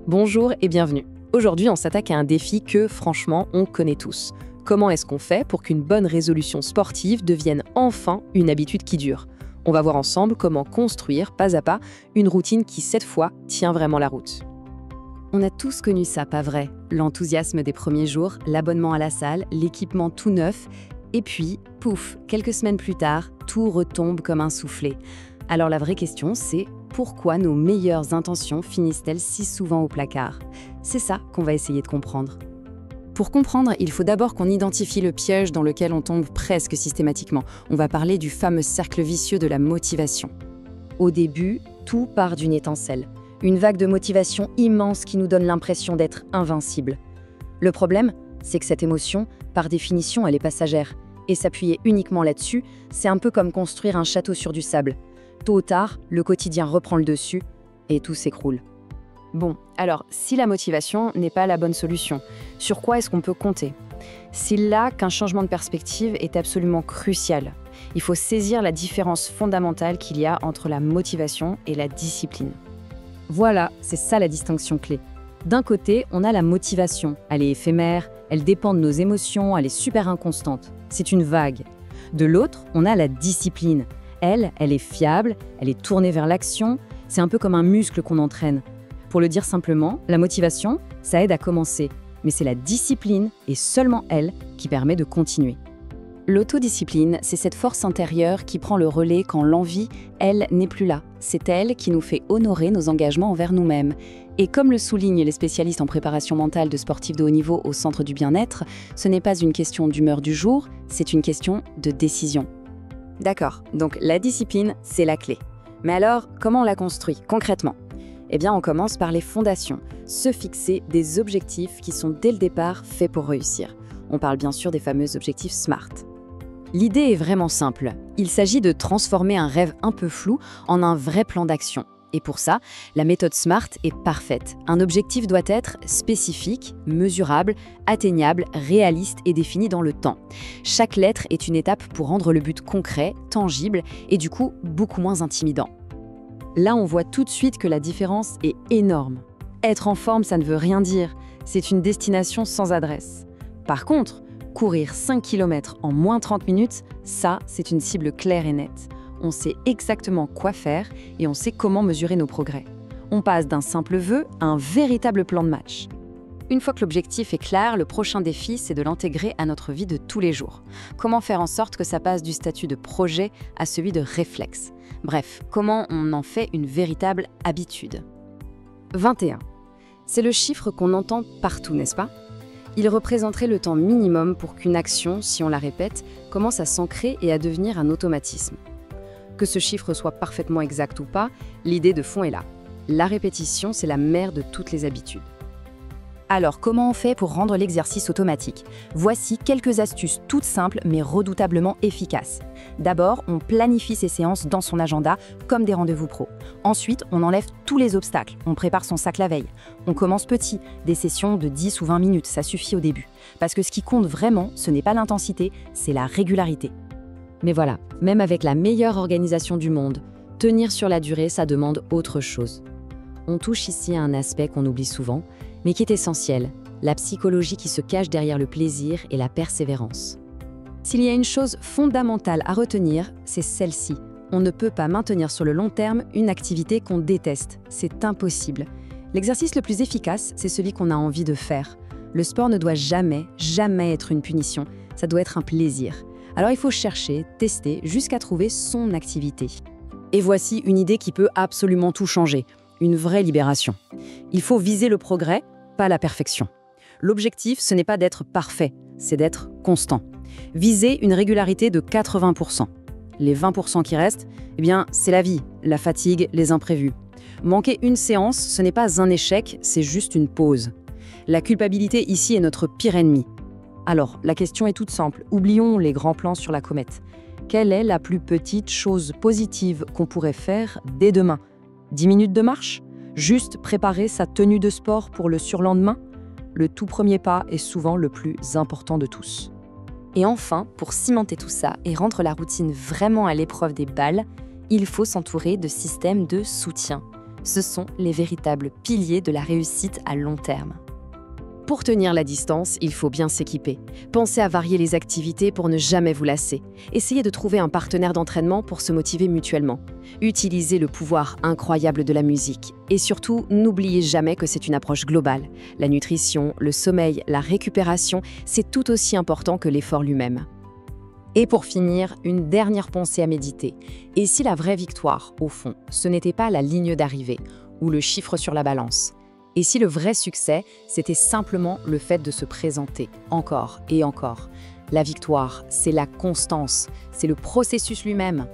Bonjour et bienvenue. Aujourd'hui, on s'attaque à un défi que, franchement, on connaît tous. Comment est-ce qu'on fait pour qu'une bonne résolution sportive devienne enfin une habitude qui dure? On va voir ensemble comment construire, pas à pas, une routine qui, cette fois, tient vraiment la route. On a tous connu ça, pas vrai? L'enthousiasme des premiers jours, l'abonnement à la salle, l'équipement tout neuf, et puis, pouf, quelques semaines plus tard, tout retombe comme un soufflé. Alors la vraie question, c'est pourquoi nos meilleures intentions finissent-elles si souvent au placard? C'est ça qu'on va essayer de comprendre. Pour comprendre, il faut d'abord qu'on identifie le piège dans lequel on tombe presque systématiquement. On va parler du fameux cercle vicieux de la motivation. Au début, tout part d'une étincelle. Une vague de motivation immense qui nous donne l'impression d'être invincible. Le problème, c'est que cette émotion, par définition, elle est passagère. Et s'appuyer uniquement là-dessus, c'est un peu comme construire un château sur du sable. Tôt ou tard, le quotidien reprend le dessus et tout s'écroule. Bon, alors, si la motivation n'est pas la bonne solution, sur quoi est-ce qu'on peut compter? C'est là qu'un changement de perspective est absolument crucial. Il faut saisir la différence fondamentale qu'il y a entre la motivation et la discipline. Voilà, c'est ça la distinction clé. D'un côté, on a la motivation. Elle est éphémère, elle dépend de nos émotions, elle est super inconstante. C'est une vague. De l'autre, on a la discipline. Elle est fiable, elle est tournée vers l'action. C'est un peu comme un muscle qu'on entraîne. Pour le dire simplement, la motivation, ça aide à commencer. Mais c'est la discipline, et seulement elle, qui permet de continuer. L'autodiscipline, c'est cette force intérieure qui prend le relais quand l'envie, elle, n'est plus là. C'est elle qui nous fait honorer nos engagements envers nous-mêmes. Et comme le soulignent les spécialistes en préparation mentale de sportifs de haut niveau au Centre du bien-être, ce n'est pas une question d'humeur du jour, c'est une question de décision. D'accord, donc la discipline, c'est la clé. Mais alors, comment on la construit concrètement? Eh bien, on commence par les fondations, se fixer des objectifs qui sont dès le départ faits pour réussir. On parle bien sûr des fameux objectifs SMART. L'idée est vraiment simple. Il s'agit de transformer un rêve un peu flou en un vrai plan d'action. Et pour ça, la méthode SMART est parfaite. Un objectif doit être spécifique, mesurable, atteignable, réaliste et défini dans le temps. Chaque lettre est une étape pour rendre le but concret, tangible et du coup beaucoup moins intimidant. Là, on voit tout de suite que la différence est énorme. Être en forme, ça ne veut rien dire. C'est une destination sans adresse. Par contre, courir 5 km en moins 30 minutes, ça, c'est une cible claire et nette. On sait exactement quoi faire et on sait comment mesurer nos progrès. On passe d'un simple vœu à un véritable plan de match. Une fois que l'objectif est clair, le prochain défi, c'est de l'intégrer à notre vie de tous les jours. Comment faire en sorte que ça passe du statut de projet à celui de réflexe? Bref, comment on en fait une véritable habitude? 21. C'est le chiffre qu'on entend partout, n'est-ce pas? Il représenterait le temps minimum pour qu'une action, si on la répète, commence à s'ancrer et à devenir un automatisme. Que ce chiffre soit parfaitement exact ou pas, l'idée de fond est là. La répétition, c'est la mère de toutes les habitudes. Alors, comment on fait pour rendre l'exercice automatique? Voici quelques astuces toutes simples mais redoutablement efficaces. D'abord, on planifie ses séances dans son agenda comme des rendez-vous pro. Ensuite, on enlève tous les obstacles. On prépare son sac la veille. On commence petit, des sessions de 10 ou 20 minutes, ça suffit au début. Parce que ce qui compte vraiment, ce n'est pas l'intensité, c'est la régularité. Mais voilà, même avec la meilleure organisation du monde, tenir sur la durée, ça demande autre chose. On touche ici à un aspect qu'on oublie souvent, mais qui est essentiel, la psychologie qui se cache derrière le plaisir et la persévérance. S'il y a une chose fondamentale à retenir, c'est celle-ci. On ne peut pas maintenir sur le long terme une activité qu'on déteste. C'est impossible. L'exercice le plus efficace, c'est celui qu'on a envie de faire. Le sport ne doit jamais être une punition. Ça doit être un plaisir. Alors il faut chercher, tester, jusqu'à trouver son activité. Et voici une idée qui peut absolument tout changer. Une vraie libération. Il faut viser le progrès, pas la perfection. L'objectif, ce n'est pas d'être parfait, c'est d'être constant. Viser une régularité de 80%. Les 20% qui restent, eh bien, c'est la vie, la fatigue, les imprévus. Manquer une séance, ce n'est pas un échec, c'est juste une pause. La culpabilité ici est notre pire ennemi. Alors, la question est toute simple. Oublions les grands plans sur la comète. Quelle est la plus petite chose positive qu'on pourrait faire dès demain? 10 minutes de marche? Juste préparer sa tenue de sport pour le surlendemain? Le tout premier pas est souvent le plus important de tous. Et enfin, pour cimenter tout ça et rendre la routine vraiment à l'épreuve des balles, il faut s'entourer de systèmes de soutien. Ce sont les véritables piliers de la réussite à long terme. Pour tenir la distance, il faut bien s'équiper. Pensez à varier les activités pour ne jamais vous lasser. Essayez de trouver un partenaire d'entraînement pour se motiver mutuellement. Utilisez le pouvoir incroyable de la musique. Et surtout, n'oubliez jamais que c'est une approche globale. La nutrition, le sommeil, la récupération, c'est tout aussi important que l'effort lui-même. Et pour finir, une dernière pensée à méditer. Et si la vraie victoire, au fond, ce n'était pas la ligne d'arrivée ou le chiffre sur la balance? Et si le vrai succès, c'était simplement le fait de se présenter, encore et encore? La victoire, c'est la constance, c'est le processus lui-même.